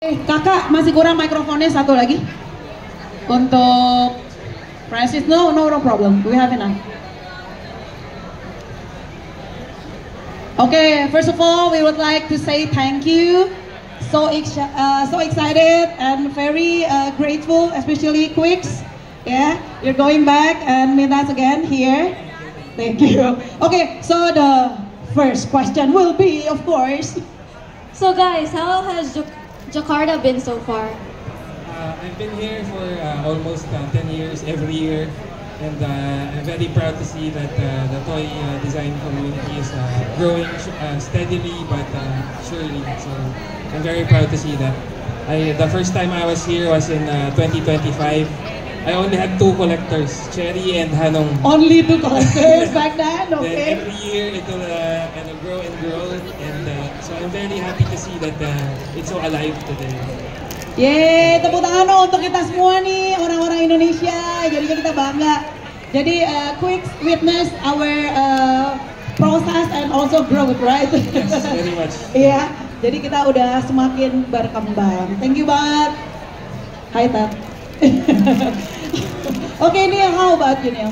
Kakak masih kurang mikrofonnya satu lagi untuk Francis. No problem, we have enough. Okay, first of all, we would like to say thank you. So excited and very grateful, especially Quicks. Yeah, you're going back and meet us again here. Thank you. Okay, so the first question will be, of course. So guys, how has Jakarta been so far? I've been here for almost 10 years, every year. And I'm very proud to see that the toy design community is growing steadily but surely. So I'm very proud to see that. The first time I was here was in 2025. I only had 2 collectors, Cherry and Hanong. Only 2 collectors back then, okay. Then every year it will grow and grow. And so I'm very happy to see that it's so alive today. Yeay, tepuk tangan dong untuk kita semua nih, orang-orang Indonesia. Jadinya kita bangga. Jadi Quicks witness our process and also growth, right? Yes, very much. Iya, jadi kita udah semakin berkembang. Thank you banget. Hai Tat. Okay, Neil, how about you, Neil?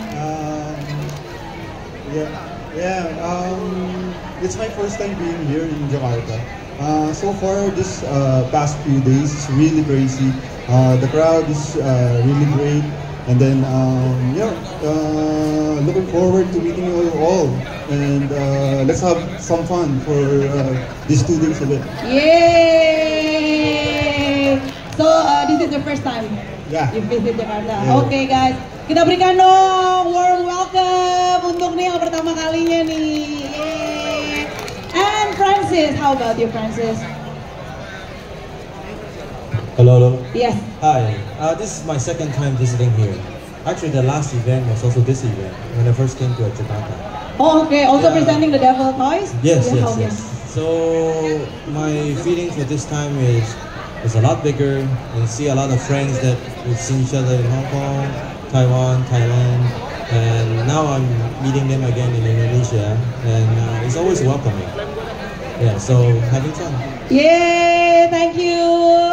It's my first time being here in Jakarta. So far, this past few days is really crazy. The crowd is really great, and then looking forward to meeting you all. And let's have some fun for these 2 days of it. Yay! So this is the first time you visit Jakarta. Yeah. Okay, guys, kita berikan dong warm welcome untuk Neil pertama kalinya nih. Yay! And Francis, how about you, Francis? Hello. Yes. Hi. This is my second time visiting here. Actually, the last event was also this event when I first came to Jakarta. Oh, okay. Also presenting the Devil Toys. Yes. So my feeling for this time is a lot bigger. You see a lot of friends that we've seen each other in Hong Kong, Taiwan, Thailand, and now I'm meeting them again in Indonesia, and it's always welcoming. Yeah, so having fun. Yeay, thank you.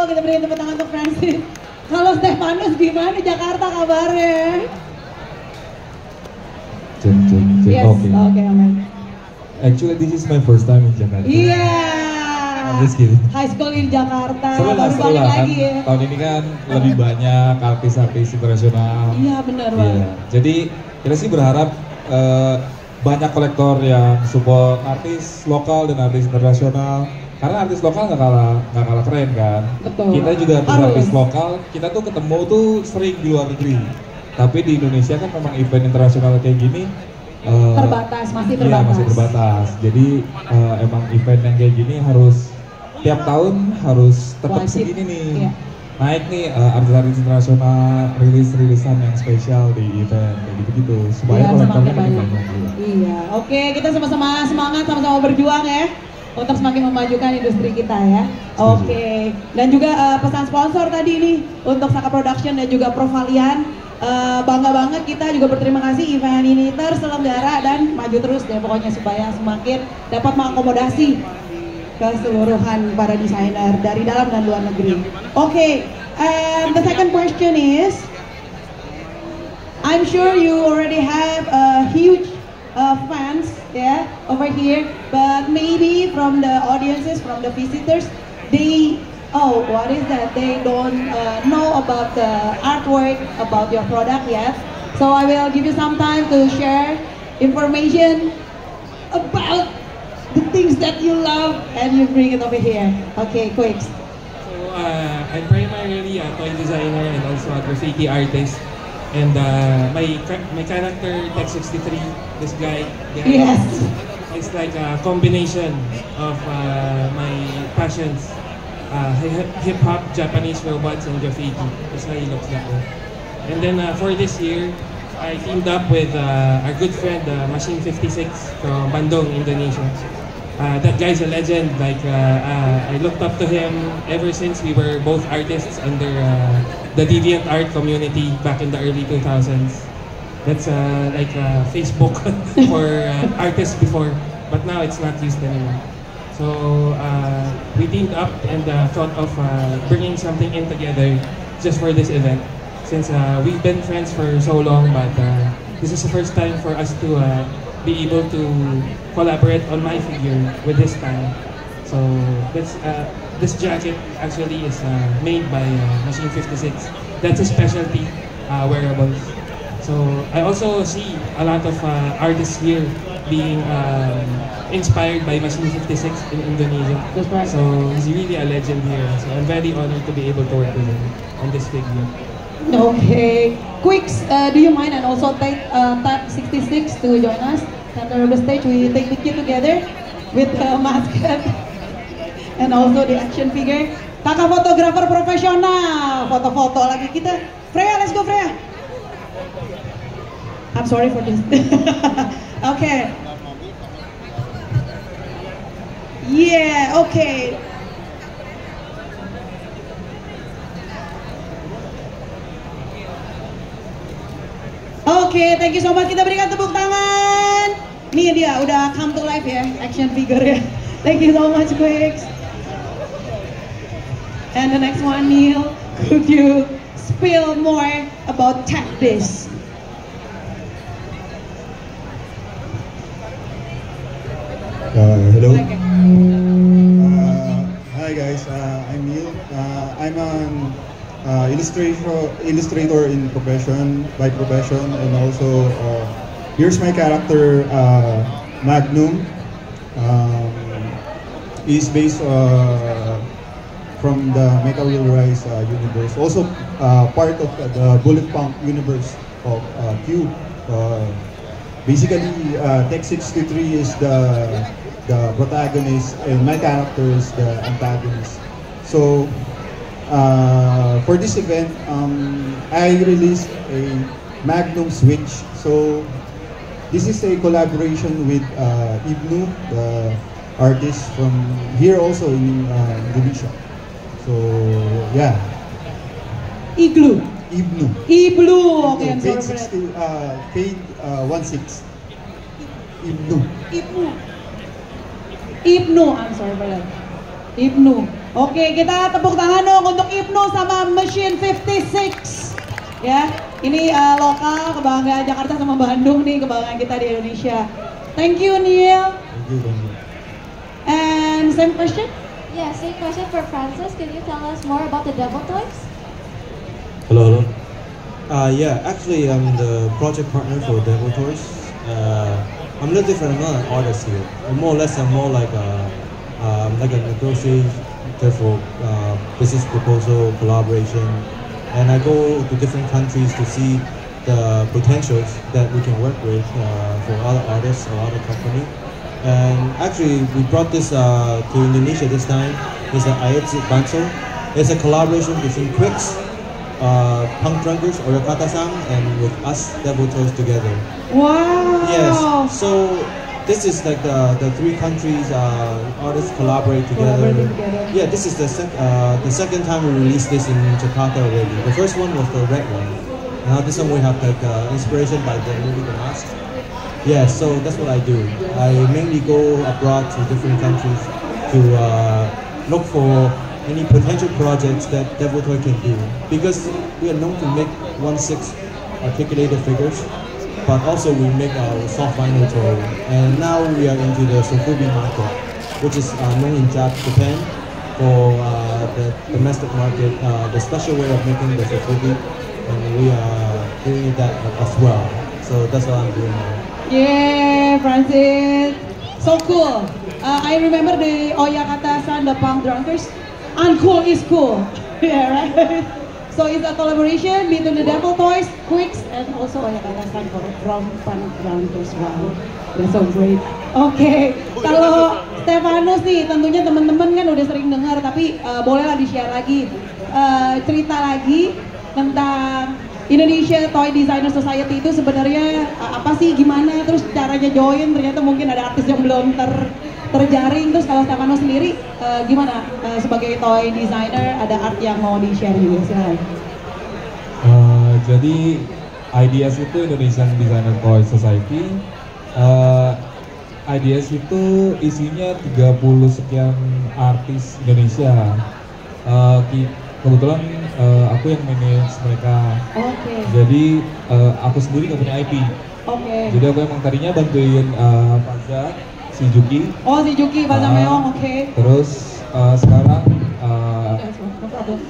Kita berikan tepuk tangan untuk Francis. Kalau Stefanus gimana Jakarta kabarnya? Check. Yes, okay, amen. Actually, this is my first time in Jakarta. Iya. I'm just kidding. High school di Jakarta. Seru lah kan, lagi ya. Tahun ini kan lebih banyak artis-artis internasional. Iya, benar banget. Jadi kita sih berharap banyak kolektor yang support artis lokal dan artis internasional. Karena artis lokal nggak kalah keren kan. Betul. Kita juga artis lokal, kita tuh ketemu tuh sering di luar negeri. Tapi di Indonesia kan memang event internasional kayak gini masih terbatas. Iya, masih terbatas. Jadi emang event yang kayak gini harus tiap tahun harus tetap segini nih. Iya. Naik nih artis-artis internasional rilisan yang spesial di event kayak gitu supaya kolektornya makin banyak. Iya, oke, kita sama-sama semangat, sama-sama berjuang ya untuk semakin memajukan industri kita ya. Oke. Dan juga pesan sponsor tadi nih untuk Saka Production dan juga Provalian. Bangga banget, kita juga berterima kasih event ini terselenggara dan maju terus deh pokoknya supaya semakin dapat mengakomodasi keseluruhan para desainer dari dalam dan luar negeri. Okay, and the second question is, I'm sure you already have a huge fans, over here, but maybe from the audiences, from the visitors, what is that? They don't know about the artwork, about your product yet. So I will give you some time to share information about the things that you love and you bring it over here. Okay, Quicks. So I'm primarily a toy designer and also a graffiti artist. And my character, Tech63, this guy, yes, it's like a combination of my passions, hip-hop, Japanese robots, and graffiti. That's why he looks that way. And then for this year, I teamed up with our good friend, Machine 56 from Bandung, Indonesia. That guy's a legend. Like I looked up to him ever since we were both artists under the Deviant Art community back in the early 2000s. That's like Facebook for artists before, but now it's not used anymore. So we teamed up and thought of bringing something in together just for this event. Since we've been friends for so long, but this is the first time for us to be able to collaborate on my figure with this time. So this jacket actually is made by Machine 56. That's a specialty wearables. So I also see a lot of artists here being inspired by Machine 56 in Indonesia. That's right. So he's really a legend here. So I'm very honored to be able to work with him on this figure. Okay, Quicks, do you mind and also take Type 66 to join us? Center of the stage, we take picture together with the mascot and also the action figure. Kakak fotografer profesional, foto-foto lagi kita. Freya, let's go Freya. I'm sorry for this. Okay. Yeah, okay. Oke, thank you so much. Kita berikan tepuk tangan. Nih dia udah come to life ya, action figure ya. Thank you so much, Quicks. And the next one, Neil, could you spill more about TechBiz? Hello. Hi guys, I'm Neil. I'm an illustrator in by profession, and also here's my character Magnum. He's based from the Mecha Wheel Rise universe, also part of the Bullet Punk universe of Cube. Basically, Tech 63 is the protagonist, and my character is the antagonist. So for this event, I released a Magnum Switch. So this is a collaboration with Ibnu, the artist from here also in Indonesia. So yeah. Igloo. Ibnu. Ibnu. Okay, I'm sorry Page for that. 16, page 16. Ibnu. Ibnu. Ibnu, I'm sorry for that. Ibnu. Oke, kita tepuk tangan dong untuk Ibnu sama Machine 56. Ya, ini lokal, kebanggaan Jakarta sama Bandung nih, kebanggaan kita di Indonesia. Thank you, Neil. Thank you. And same question? Yeah, same question for Francis. Can you tell us more about the Devil Toys? Hello. Yeah, actually I'm the project partner for Devil Toys. I'm a little different. I'm not an artist here. More or less, I'm more like a negotiator for business proposal, collaboration, and I go to different countries to see the potentials that we can work with for other artists or other company. And actually, we brought this to Indonesia this time. It's an Ayatsi Banso. It's a collaboration between Quicks, Punk Drunkers, Oyakata-san, and with us, Devil Toys together. Wow. Yes. So this is like the three countries artists collaborate together. Collaborating together. Yeah, this is the second time we released this in Jakarta already. The first one was the red one. Now this one we have like inspiration by the movie The Mask. Yeah, so that's what I do. I mainly go abroad to different countries to look for any potential projects that Devil Toy can do. Because we are known to make 1/6 articulated figures, but also we make our soft vinyl toy. And now we are into the Sofubi market, which is known in Japan for the domestic market, the special way of making the Sofubi, and we are doing that as well. So that's what I'm doing now. Yeah, Francis. So cool. I remember the Oyakata-san, the Punk Drunkers. Uncool is cool. Yeah, right? So it's a collaboration between the Devil Toys, Quicks, and also Oyakata-san from Punk Drunkers. Wow, that's so great. Oke, kalau Stefanus nih, tentunya teman-teman kan udah sering dengar, tapi bolehlah di-share lagi, cerita lagi tentang Indonesia Toy Designer Society itu sebenarnya apa sih, gimana, terus caranya join, ternyata mungkin ada artis yang belum terjaring. Terus kalau Stefanus sendiri gimana sebagai toy designer, ada art yang mau di-share juga, silahkan. Jadi IDS itu Indonesian Designer Toy Society IDS itu isinya 30 sekian artis Indonesia. Kebetulan aku yang manage mereka. Oke. Jadi aku sendiri nggak punya IP. Oke. Jadi aku emang tadinya bantuin Faza, si Juki. Oh, si Juki, Faza Meong, oke. Terus sekarang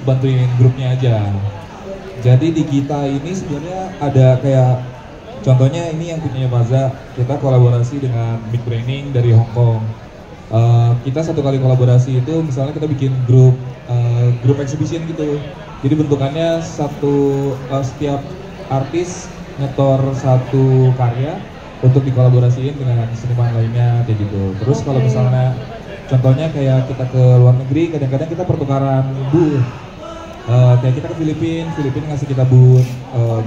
bantuin grupnya aja. Jadi di kita ini sebenarnya ada kayak contohnya ini yang punya Faza, kita kolaborasi dengan Big Braining dari Hong Kong. Kita satu kali kolaborasi itu misalnya kita bikin grup exhibition gitu. Jadi bentukannya setiap artis nyetor satu karya untuk dikolaborasiin dengan seniman lainnya kayak gitu. Terus kalau misalnya contohnya kayak kita ke luar negeri, kadang-kadang kita pertukaran booth. Kayak kita ke Filipina ngasih kita booth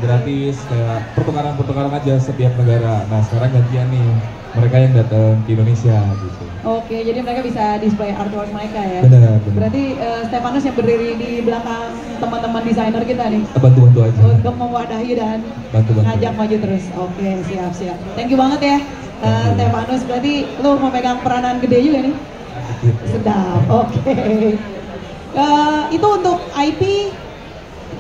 gratis, kayak pertukaran aja setiap negara. Nah sekarang gantian nih, mereka yang datang ke Indonesia gitu. Oke, jadi mereka bisa display artwork mereka ya? Benar. Berarti Stefanus yang berdiri di belakang teman-teman desainer kita nih? Bantu-bantu aja. Untuk mewadahi dan ngajak maju terus. Oke, siap. Thank you banget ya, Stefanus. Berarti lo memegang peranan gede juga nih? Sedap, oke. Itu untuk IP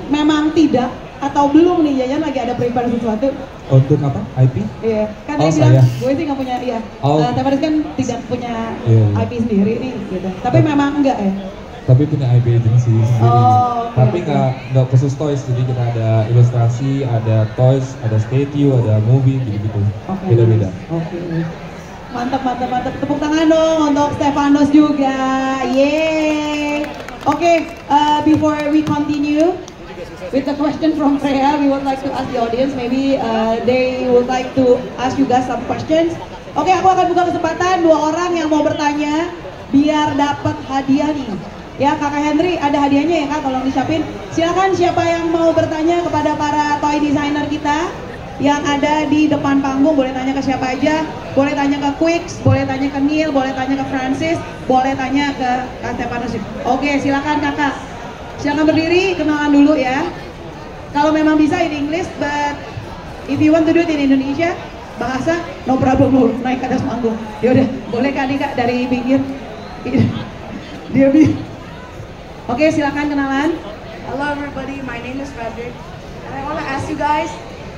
memang tidak atau belum nih, Yayan lagi ada prepare sesuatu? Untuk apa? IP? Iya, kan dia bilang gue sih nggak punya, iya. Stefanus kan tidak punya IP sendiri nih, gitu. Tapi memang enggak ya? Tapi punya IP agency sendiri. Tapi nggak khusus toys, jadi kita ada ilustrasi, ada toys, ada statue, ada movie, gitu-gitu. Beda-beda. Oke. Mantap. Tepuk tangan dong untuk Stefanus juga. Yeay. Okay, before we continue with the question from Freya, we would like to ask the audience, maybe they would like to ask you guys some questions. Oke, aku akan buka kesempatan 2 orang yang mau bertanya biar dapat hadiah nih. Ya, Kakak Henry ada hadiahnya ya Kak, tolong disiapin. Silakan siapa yang mau bertanya kepada para toy designer kita yang ada di depan panggung, boleh tanya ke siapa aja, boleh tanya ke Quicks, boleh tanya ke Neil, boleh tanya ke Francis, boleh tanya ke Kak Stefanus. Oke, silakan Kakak. Silakan berdiri, kenalan dulu ya. Kalau memang bisa in English, but if you want to do it in Indonesia, bahasa, no problem lu, naik ke atas panggung. Yaudah, boleh Kak Dika dari pinggir. Dia Oke, silakan kenalan. Hello everybody, my name is Frederick, and I want to ask you guys,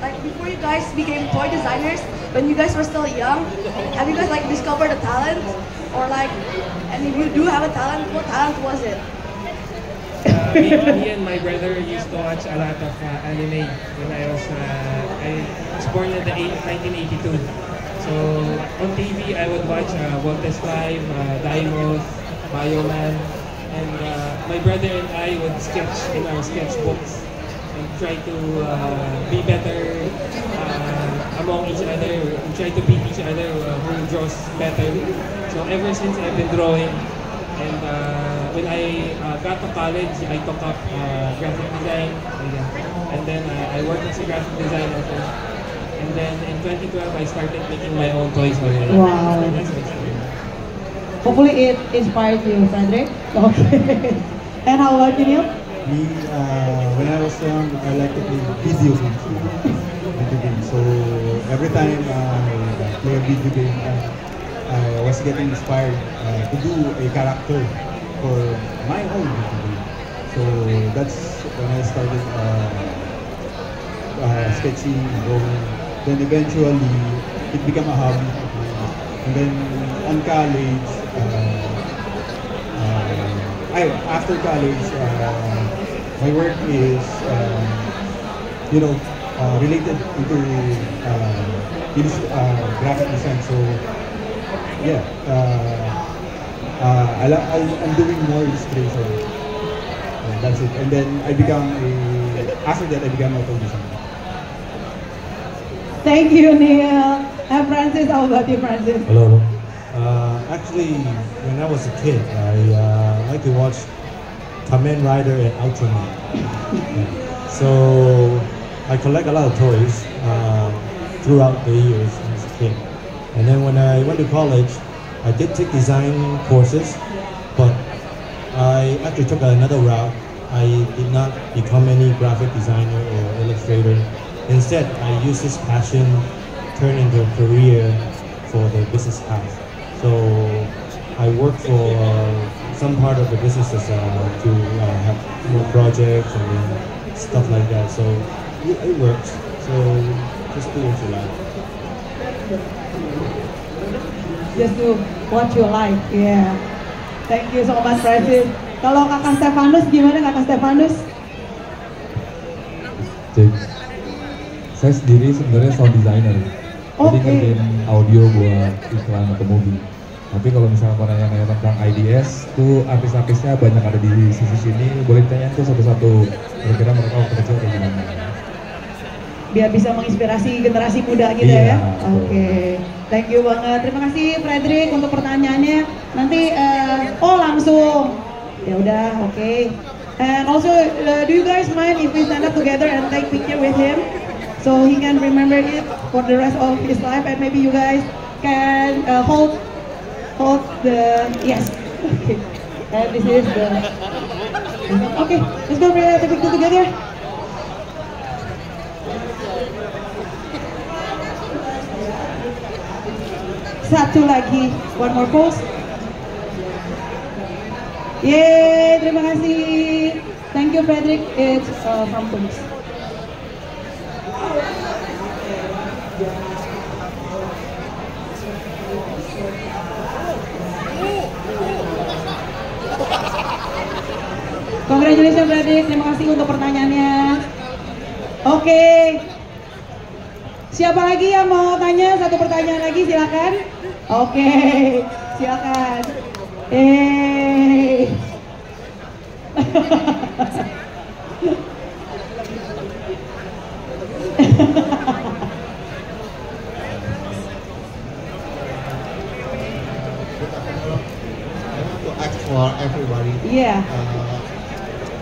like before you guys became toy designers, when you guys were still young, have you guys like discovered a talent, or like, and if you do have a talent, what talent was it? Me and my brother used to watch a lot of anime when I was born in 1982. So on TV I would watch Voltes Live, Daimos, Bioman, and my brother and I would sketch in our sketchbooks and try to be better among each other, and try to beat each other who draws better. So ever since I've been drawing, and when I got to college, I took up graphic design, and then I worked as a graphic designer. And then in 2012, I started making my own toys already. Wow. Hopefully it inspired you, Frederick. Okay. And how about you, Neil? Me, when I was young, I liked to play video games. So every time I play a video game, I was getting inspired to do a character for my own video game. So that's when I started sketching, drawing. Then eventually, it became a hobby of mine. And then on college, after college, my work is, related into graphic design. So yeah, I'm doing more illustration. That's it. And then after that, I became a toy designer. Thank you, Neil. And Francis, how about you, Francis? Hello. Actually, when I was a kid, I like to watch Kamen Rider and Ultraman. So I collect a lot of toys throughout the years as a kid. And then when I went to college, I did take design courses, but I actually took another route. I did not become any graphic designer or illustrator. Instead, I used this passion, turn into a career for the business path. So I work for some part of the businesses to have more projects and then stuff like that. So it works. So just do what you like. Just do what you like, yeah. Thank you so much, Francis. Kalau Kakak Stefanus gimana, Kakak Stefanus? Saya sendiri sebenarnya sound designer. Jadi ngerjain audio buat iklan atau movie. Tapi kalau misalnya mau nanya-nanya tentang IDS, tuh artis-artisnya banyak ada di sisi sini. Boleh tanya tuh satu-satu. Kira-kira mereka kerja kayak gimana? Biar bisa menginspirasi generasi muda gitu ya. Oke. Thank you banget. Terima kasih Frederick untuk pertanyaannya. Nanti langsung. Ya udah, oke. And also, do you guys mind if we stand up together and take picture with him, so he can remember it for the rest of his life, and maybe you guys can hold the yes. Okay. And this is the. Okay, let's go take a picture together. Satu lagi, one more pose. Yeay, terima kasih. Thank you, Frederick. It's from Phoenix. Congratulations, Frederick. Terima kasih untuk pertanyaannya. Oke. Siapa lagi yang mau tanya? Satu pertanyaan lagi, silakan. Oke, silakan. To ask for everybody. Yeah.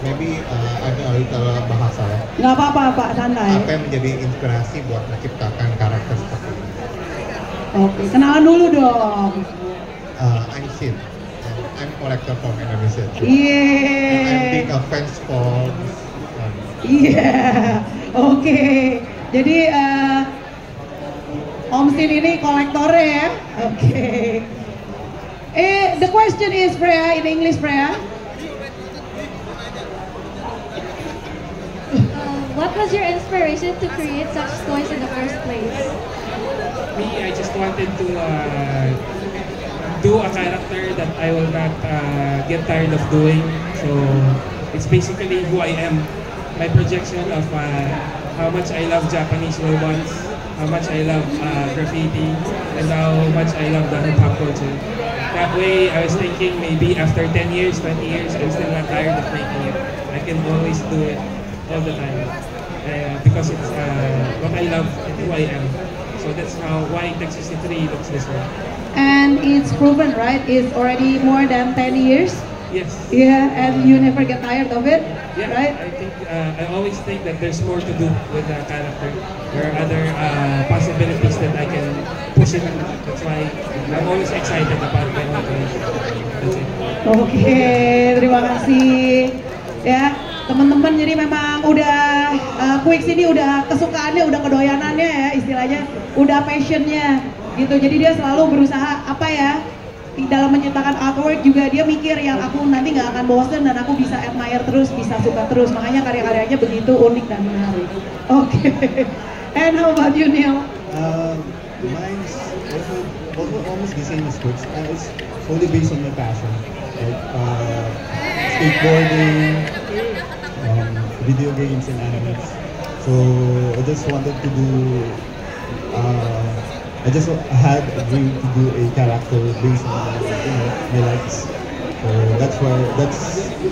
Maybe ada a little bahasa ya. Nggak apa-apa, Pak, santai. Apa yang menjadi inspirasi buat menciptakan karakter seperti ini? Oke, kenalan dulu dong. I'm Sid. I'm collector from Indonesia too. Yeah. I'm big fans for. Iya, oke. Jadi Om Sin ini kolektornya ya. Oke. The question is, Freya, in English, Freya. What was your inspiration to create such toys in the first place? Me, I just wanted to do a character that I will not get tired of doing. So it's basically who I am. My projection of how much I love Japanese robots, how much I love graffiti, and how much I love the hip hop culture. That way, I was thinking maybe after 10 years, 20 years, I'm still not tired of making it. I can always do it all the time because it's what I love and who I am. So that's why Tech 63 looks this way. And it's proven, right? It's already more than 10 years. Yes. Yeah, and you never get tired of it, yeah, right? I think I always think that there's more to do with the character. There are other possibilities that I can push it. That's why I'm always excited about my own creation. That's it. Oke, terima kasih. Ya, teman-teman, jadi memang udah Quicks ini udah kesukaannya, udah kedoyanannya ya istilahnya, udah passionnya gitu. Jadi dia selalu berusaha apa ya, dalam menciptakan artwork juga dia mikir yang aku nanti nggak akan bosen dan aku bisa admire terus, bisa suka terus. Makanya karya-karyanya begitu unik dan menarik. Oke. And how about you, Neil? Mine's also almost the same as Quicks. It's only based on my passion, like skateboarding, video games and animes. So I just wanted to do. I just had a dream to do a character based on my likes. So that's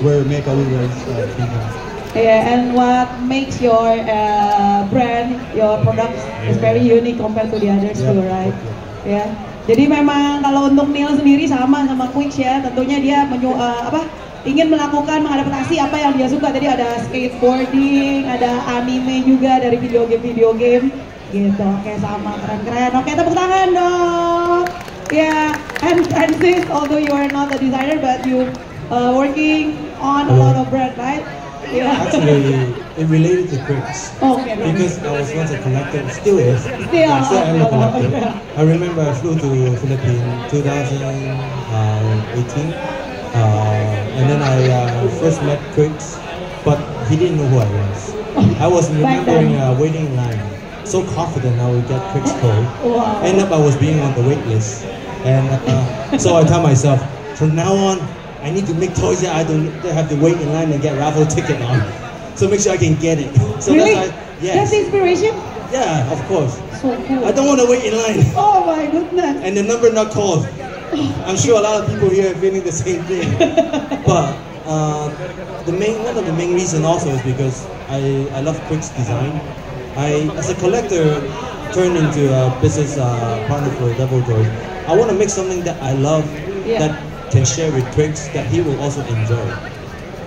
where Mecha Wheelers came from. Yeah, and what makes your brand, your products is very unique compared to the others too, right? Ya. Jadi memang kalau untuk Neil sendiri sama Quicks ya, tentunya dia ingin melakukan mengadaptasi apa yang dia suka. Jadi ada skateboarding, ada anime juga dari video game gitu. Oke, sama keren-keren. Oke, tepuk tangan dong. Ya, and Francis, although you are not a designer but you working on a lot of brand, right? Yeah. Actually, it related to Quicks. Okay. Because I was once a collector, still is. Still. I still am a collector. I remember I flew to Philippines 2018, and then I first met Quicks, but he didn't know who I was. I was remembering waiting in line, so confident I would get Quicks code. Wow. End up I was being on the wait list, and so I tell myself, from now on, I need to make toys that I don't have to wait in line and get raffle ticket on. So make sure I can get it. So Really? Yes. That's inspiration? Yeah, of course. So cool. I don't want to wait in line. Oh my goodness. And the number not called. I'm sure a lot of people here are feeling the same thing. But one of the main reason also is because I love Quicks design. As a collector, turned into a business partner for Devil Toys. I want to make something that I love, that can share with Quicks, that he will also enjoy.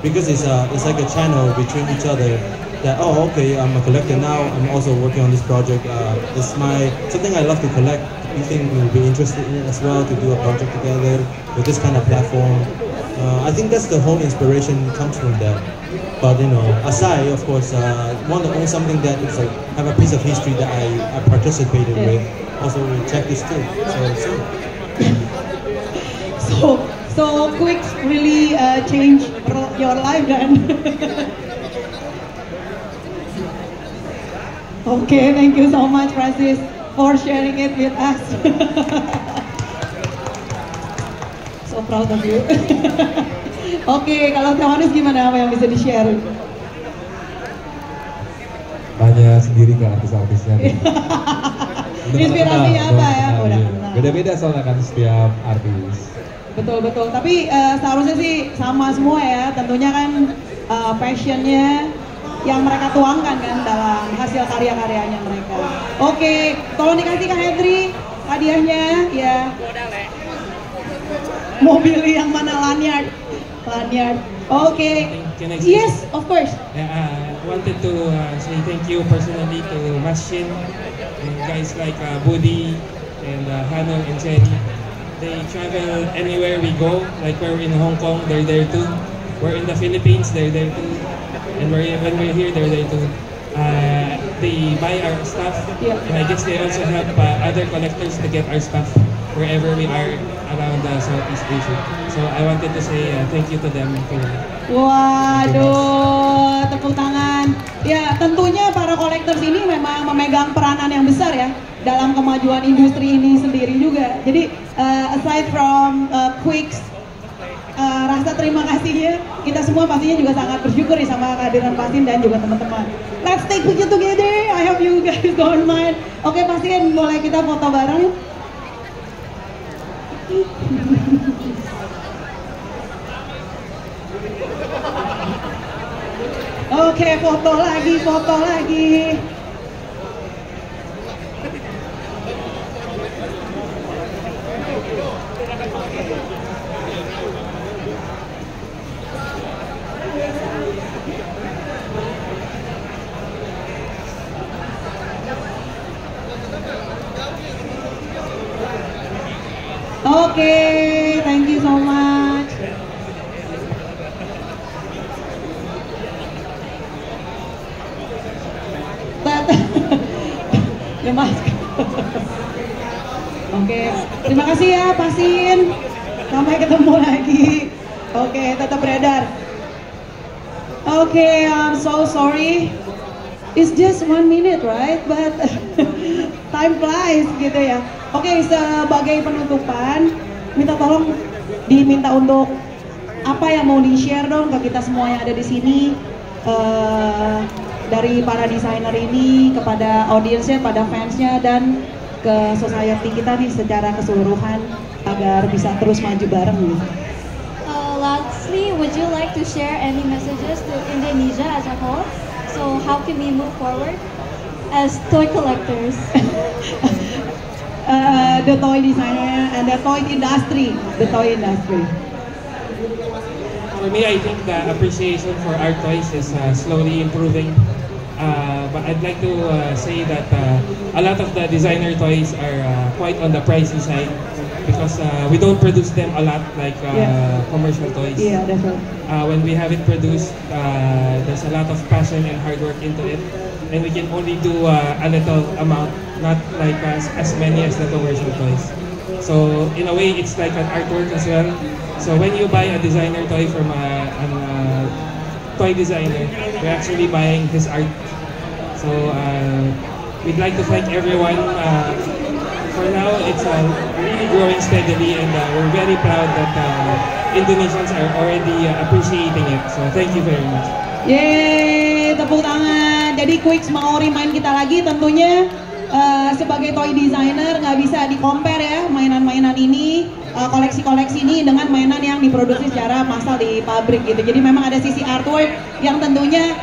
Because it's like a channel between each other. That okay, I'm a collector now. I'm also working on this project. It's something I love to collect. You think you'll be interested in it as well, to do a project together with this kind of platform. I think that's the whole inspiration comes from that. But aside, of course, want to own something that is like have a piece of history that I participated with. Also check this too. So Quicks really changed your life then. Okay, thank you so much, Francis, for sharing it with us. So proud of you. Oke, kalau Teh Manis gimana, apa yang bisa di-share? Tanya sendiri ke artis-artisnya. Inspirasinya apa ya? Beda-beda soalnya kan setiap artis. Betul. Tapi seharusnya sih sama semua ya. Tentunya kan passionnya yang mereka tuangkan kan dalam hasil karya-karyanya mereka. Oke, tolong dikasih Kak Hendri hadiahnya ya. Mobil yang mana lanyard? Okay. Yes, of course. I wanted to say thank you personally to Mas Shin and guys like Budi and Hano and Cherry. They travel anywhere we go. Like we're in Hong Kong, they're there too. We're in the Philippines, they're there too. And when we're here, they're there too. They buy our stuff, and I guess they also help other collectors to get our stuff wherever we are around Southeast Asia. So I wanted to say thank you to them. Waduh, tepuk tangan. Ya, tentunya para collectors ini memang memegang peranan yang besar ya dalam kemajuan industri ini sendiri juga. Jadi aside from Quicks, rasa terima kasihnya kita semua pastinya juga sangat bersyukur ya sama kehadiran Pasin dan juga teman-teman. Let's take picture together. I hope you guys don't mind. Oke, Pasin, boleh kita foto bareng? Oke, foto lagi. Okay, thank you so much. Ya mas. Oke, terima kasih ya Pasin. Sampai ketemu lagi. Oke, tetap beredar. Oke, I'm so sorry. It's just 1 minute, right? But time flies gitu ya. Oke, sebagai penutupan, diminta untuk apa yang mau di-share dong ke kita semua yang ada di sini dari para desainer ini kepada audiensnya, pada fansnya dan ke society kita nih secara keseluruhan agar bisa terus maju bareng nih. Lastly, would you like to share any messages to Indonesia as a whole? So how can we move forward as toy collectors? The toy designer and the toy industry. For me, I think the appreciation for our toys is slowly improving. But I'd like to say that a lot of the designer toys are quite on the pricey side. because we don't produce them a lot like commercial toys. Yeah, that's right. When we have it produced, there's a lot of passion and hard work into it, and we can only do a little amount, not like as many as the commercial toys. So in a way, it's like an artwork as well. So when you buy a designer toy from a toy designer, you're actually buying his art. So we'd like to thank everyone. For now, it's really growing steadily, and we're very proud that Indonesians are already appreciating it. So thank you very much. Yeay, tepuk tangan. Jadi Quicks mau remind kita lagi tentunya sebagai toy designer nggak bisa di-compare ya mainan-mainan ini, koleksi-koleksi ini dengan mainan yang diproduksi secara massal di pabrik gitu. Jadi memang ada sisi artwork yang tentunya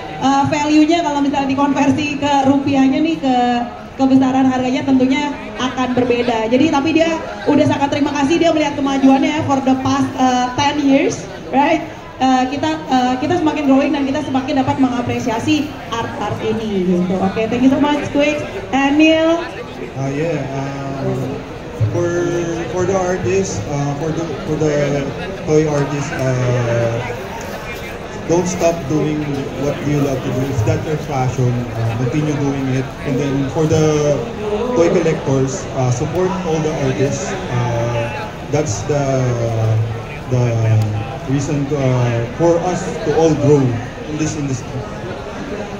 value-nya kalau misalnya dikonversi ke rupiahnya nih, ke kebesaran harganya tentunya akan berbeda. Jadi tapi dia udah sangat terima kasih, dia melihat kemajuannya for the past 10 years, right? Kita semakin growing dan kita semakin dapat mengapresiasi art ini gitu. Oke, thank you so much Quicks and Neil. For the artists, for the toy artists, don't stop doing what you love to do. If that's your passion, continue doing it. And then for the toy collectors, support all the artists. That's the reason for us to all grow in this industry.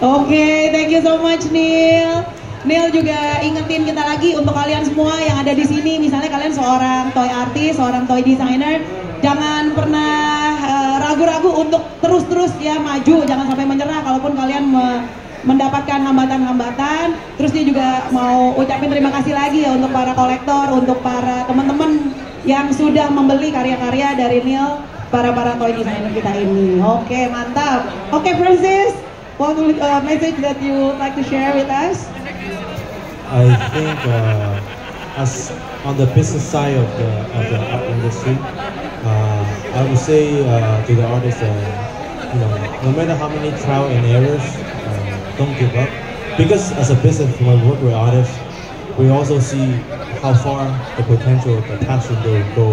Oke, thank you so much Neil. Neil juga ingetin kita lagi untuk kalian semua yang ada di sini, misalnya kalian seorang toy artist, seorang toy designer, jangan pernah ragu-ragu untuk terus ya maju, jangan sampai menyerah kalaupun kalian mendapatkan hambatan-hambatan. Terus dia juga mau ucapin terima kasih lagi ya untuk para kolektor, untuk para teman-teman yang sudah membeli karya-karya dari Neil, para toy designer kita ini. Oke, mantap. Oke, Francis, what message that you would like to share with us? I think as on the business side of the art industry, I would say to the artists, no matter how many trial and errors, don't give up. Because as a business, when we work with artists, we also see how far the potential, the passion they will go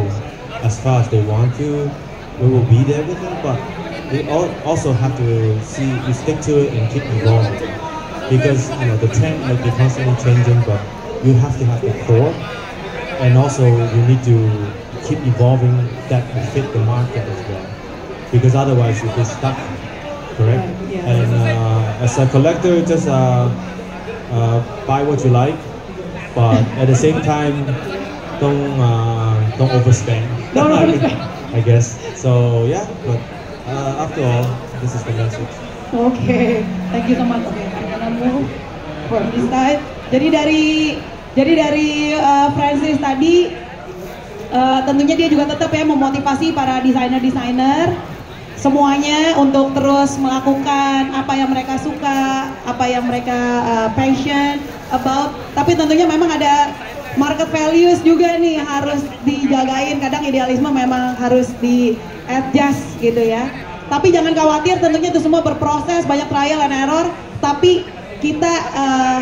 as far as they want to. We will be there with them, but we also have to see, we stick to it and keep evolving. Because the trend might be constantly changing, but you have to have the core, and also you need to keep evolving that to fit the market as well. Because otherwise you'll be stuck, correct? Yeah. And as a collector, just buy what you like, but at the same time, don't overspend. Don't overspend. I guess. So yeah, but after all, this is the message. Oke, thank you so much. Oke, I'm gonna move from this side. Jadi dari Francis tadi, tentunya dia juga tetap ya memotivasi para desainer semuanya untuk terus melakukan apa yang mereka suka, apa yang mereka passion about. Tapi tentunya memang ada market values juga nih harus dijagain. Kadang idealisme memang harus di adjust gitu ya. Tapi jangan khawatir, tentunya itu semua berproses, banyak trial and error. Tapi kita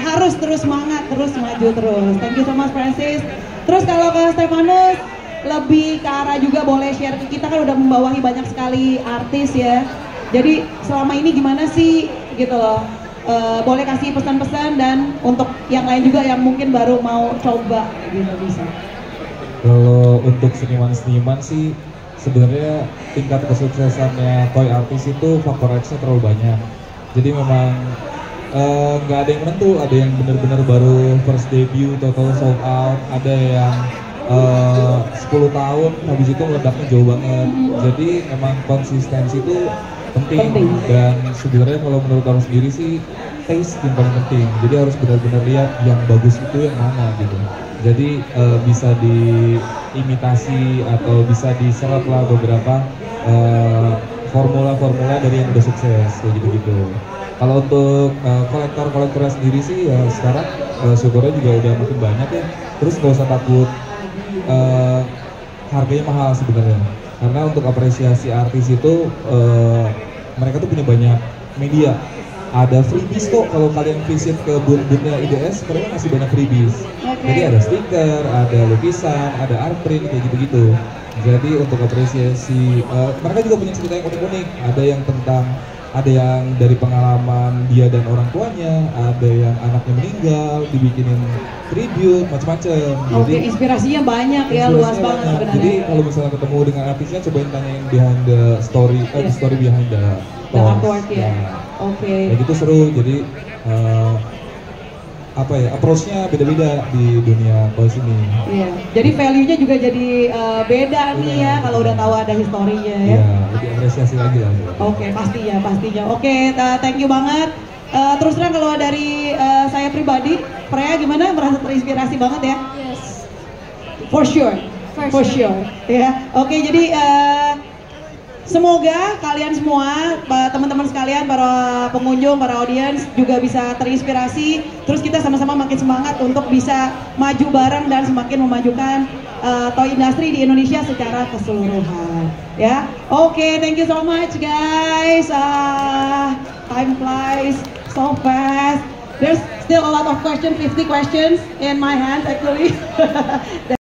harus terus semangat, terus maju terus. Thank you so much Francis. Terus kalau ke Stefanus, lebih ke arah juga boleh share ke kita, kan udah membawahi banyak sekali artis ya. Jadi selama ini gimana sih gitu loh. Boleh kasih pesan-pesan, dan untuk yang lain juga yang mungkin baru mau coba gitu bisa. Kalau untuk seniman-seniman sih sebenarnya tingkat kesuksesannya toy artis itu faktor X-nya terlalu banyak. Jadi memang nggak ada yang menentu, ada yang benar-benar baru first debut atau sold out, ada yang 10 tahun habis itu meledaknya jauh banget. Jadi memang konsistensi itu penting. Dan sebenarnya kalau menurut orang sendiri sih taste yang paling penting. Jadi harus benar-benar lihat yang bagus itu yang mana gitu. Jadi bisa diimitasi atau bisa diserap lah beberapa formula-formula dari yang udah sukses kayak gitu-gitu. Kalau untuk kolektor-kolektornya sendiri sih ya sekarang syukurnya juga udah makin banyak ya. Terus gak usah takut harganya mahal sebenarnya. Karena untuk apresiasi artis itu mereka tuh punya banyak media. ada freebies kok kalau kalian visit ke booth-boothnya IDS, mereka ngasih banyak freebies. Oke. Jadi ada stiker, ada lukisan, ada art print kayak gitu-gitu. Jadi untuk apresiasi, mereka juga punya cerita yang unik-unik. Ada yang dari pengalaman dia dan orang tuanya, ada yang anaknya meninggal, dibikinin tribute, macam-macam. Oke, inspirasinya banyak ya, luas banget sebenarnya. Jadi kalau misalnya ketemu dengan artisnya, cobain tanyain behind the story, the story behind the artwork ya. Oke. Ya gitu seru. Jadi approach-nya beda-beda di dunia toys ini. Iya. Jadi value-nya juga jadi beda nih ya kalau udah tahu ada historinya ya. Iya, lebih apresiasi lagi lah. Oke, pastinya. Oke, thank you banget. Terus terang kalau dari saya pribadi, Freya gimana? Merasa terinspirasi banget ya? Yes. For sure. Ya. Oke, jadi semoga kalian semua, teman-teman sekalian, para pengunjung, para audiens juga bisa terinspirasi. Terus kita sama-sama makin semangat untuk bisa maju bareng dan semakin memajukan toy industry di Indonesia secara keseluruhan. Ya, oke, thank you so much guys. Time flies so fast. There's still a lot of questions, 50 questions in my hand actually.